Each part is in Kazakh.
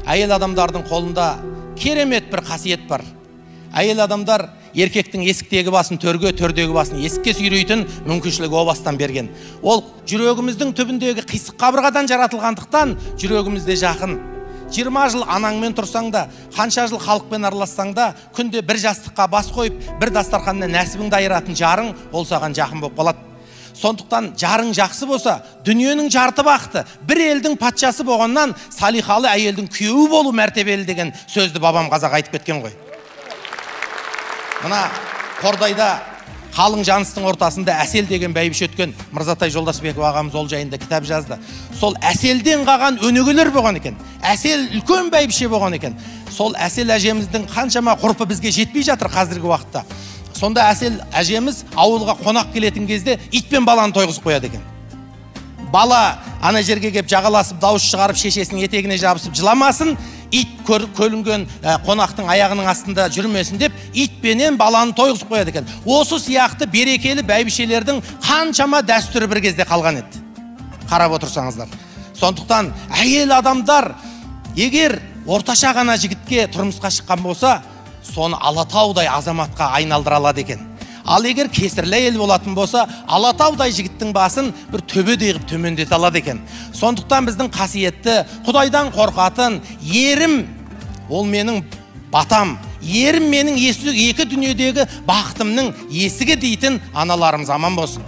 әйел адамдардың қолында керемет бір қасиет бар. Әйел адамдар еркектің есіктегі басын төрге, төрдегі басын есікке сүйрейтін мүмкіншілігі о бастан берген. Ол жүрегіміздің түбіндегі қисық қабырғадан жаратылғандықтан жүрегімізде жақын. 20 жыл анаңмен тұрсаң да, қанша жыл халықпен аралассаң да, күнде бір жастыққа бас қойып, бір дастарханнан нәсібіңді айыратын жарың ол саған жақын болып қалады. Сондықтан жарың жақсы болса, дүниенің жарты бақыты, бір елдің патшасы болғаннан салихалы әйелдің күйеуі болу мәртебелі деген сөзді бабам қазақ айтып кеткен ғой. Мына Қордайда қалың жаныстың ортасында Әсел деген бәйбіше өткен. Мырзатай Жолдасбеков ағамыз ол жайында кітап жазды. Сол Әселден қалған өнегелер болған екен. Әсел үлкен бәйбіше болған екен. Сол Әсел әжеміздің қаншама ғұрпы бізге жетпей жатыр қазіргі уақытта. Сонда Әсел әжеміз ауылға қонақ келетін кезде итпен баланы тойғызып қояды екен. Бала ана жерге кеп жағаласып, дауыс шығарып, шешесінің етегіне жабысып жыламасын, ит көлінген қонақтың аяғының астында жүрмесін деп, итпенен баланы тойғызып қояды екен. Осы сияқты берекелі бәйбішелердің қаншама дәстүрі бір кезде қалған еді. Қарап отырсаңыздар. Сондықтан әйел адамдар егер орташа ғана жігітке тұрмысқа шыққан болса, соны Алатаудай азаматқа айналдыра алады екен. Ал егер кесірлі әйел болатын болса, Алатаудай жігіттің басын бір төбедей қып төмендете алады екен. Сондықтан біздің қасиетті, Құдайдан қорқатын, ерім ол менің батам, ерім менің екі дүниедегі бақытымның есігі дейтін аналарымыз аман болсын.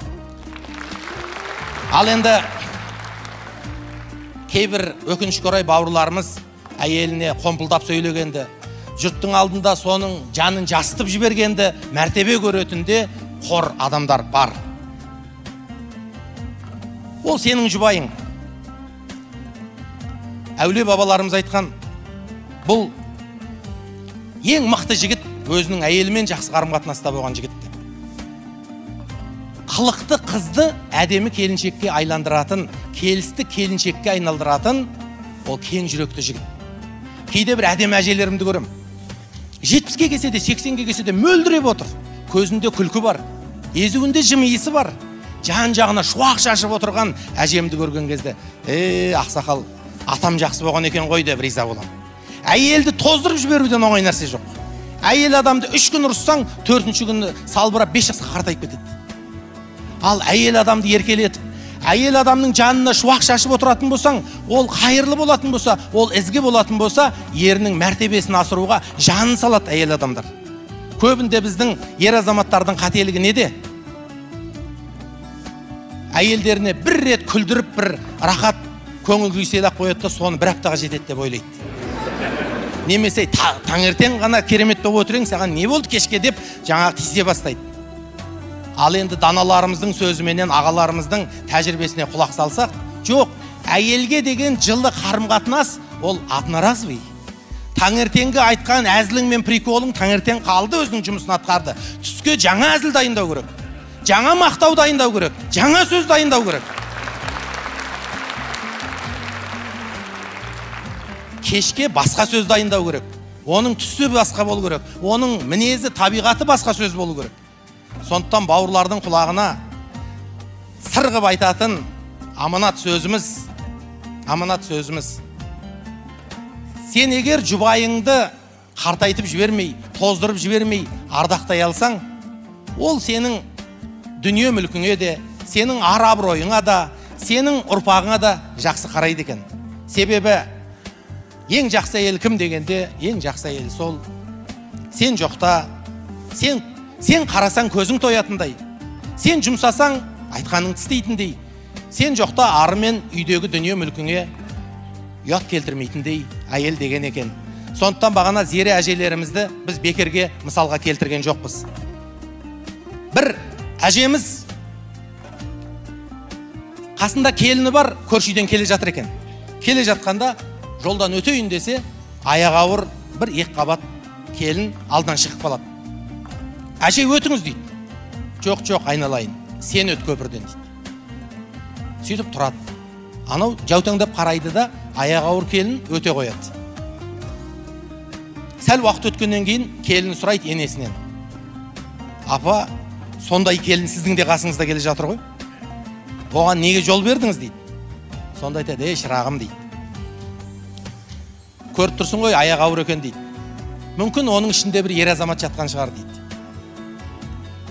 Ал енді кейбір өкінішке орай бауырларымыз әйеліне қомпылдап сөйлегенді, жұрттың алдында соның жанын жасытып жібергенді мәртебе көретінде қор адамдар бар. Ол сенің жұбайың. Әулие бабаларымыз айтқан, бұл ең мықты жігіт өзінің әйелімен жақсы қарым-қатынаста болған жігітті. Қылықты қызды әдемі келіншекке айландыратын, келісті келіншекке айналдыратын ол кең жүректі жігіт. Кейде бір әдемі әжелерімді көрем. 70-ге келсе де, 80-ге келсе де мөлдіреп отыр. Көзінде күлкі бар, езуінде жымиысы бар. Жан-жағына шуақ шашып отырған әжемді көрген кезде, ақсақал, атам жақсы болған екен ғой деп риза болам. Әйелді тоздырып жіберуден оңай нәрсе жоқ. Әйел адамды 3 күн ұрыссаң, 4-ші күні салбырап 5 жасқа қартайып кетеді. Ал әйел адамды еркелетіп, әйел адамның жанына шуақ шашып отыратын болсаң, ол қайырлы болатын болса, ол ізгі болатын болса, ерінің мәртебесін асыруға жанын салады әйел адамдар. Көбінде біздің ер азаматтардың қателігі неде? Әйелдеріне бір рет күлдіріп, бір рахат көңіл күй сыйлап қояды да, соны бір аптаға жетеді деп ойлайды. Немесе таңертең ғана керемет болып отырең, саған не болды кешке деп жаңағы тисе бастайды. Ал енді даналарымыздың сөзіменен, ағаларымыздың тәжірибесіне құлақ салсақ, жоқ, әйелге деген жылы қарым-қатынас ол одноразовый. Таңертеңгі айтқан әзілің мен приколың таңертең қалды, өзінің жұмысын атқарды. Түске жаңа әзіл дайындау керек, жаңа мақтау дайындау керек, жаңа сөз дайындау керек. Кешке басқа сөз дайындау керек, оның түсі басқа болу керек, оның мінезі, табиғаты басқа сөз болу керек. Сондықтан бауырлардың құлағына сыр ғып айтатын аманат сөзіміз. Сен егер жұбайыңды қартайтып жібермей, тоздырып жібермей, ардақтай алсаң, ол сенің дүние мүлкіңе де, сенің ар-абыройыңа да, сенің ұрпағыңа да жақсы қарайды екен. Себебі ең жақсы әйел кім дегенде, ең жақсы әйел сол сен жоқта, сен қарасаң көзің тоятындай, сен жұмсасаң айтқаныңды істейтіндей, сен жоқта ары мен үйдегі дүние мүлкіңе ұят келтірмейтіндей әйел деген екен. Сондықтан бағана зере әжелерімізді біз бекерге мысалға келтірген жоқпыз. Бір әжеміз қасында келіні бар, көрші үйден келе жатыр екен. Келе жатқанда жолдан өтейін десе, аяғы ауыр бір екіқабат келін алдынан шығып қалады. Әже өтіңіз дейді. Жоқ, айналайын, сен өт көпірден дейді. Сөйтіп тұрады. Анау жаутаңдап қарайды да, аяғы ауыр келін өте қояды. Сәл уақыт өткеннен кейін келін сұрайды енесінен. Апа, сондай келін сіздің де қасыңызда келе жатыр ғой? Оған неге жол бердіңіз дейді. Сонда айтады, шырағым дейді. көріп тұрсың ғой, аяқ ауыр екен дейді. Мүмкін оның ішінде бір ер азамат жатқан шығар дейді.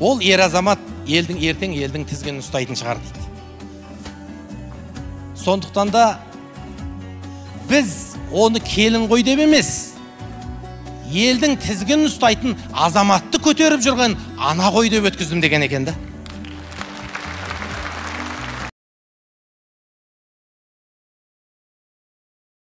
Ол ер азамат ертең елдің тізгінін ұстайтын шығар дейді. Сондықтан да біз оны келін ғой деп емес, елдің тізгінін ұстайтын азаматты көтеріп жүрген ана ғой деп өткіздім деген екен да.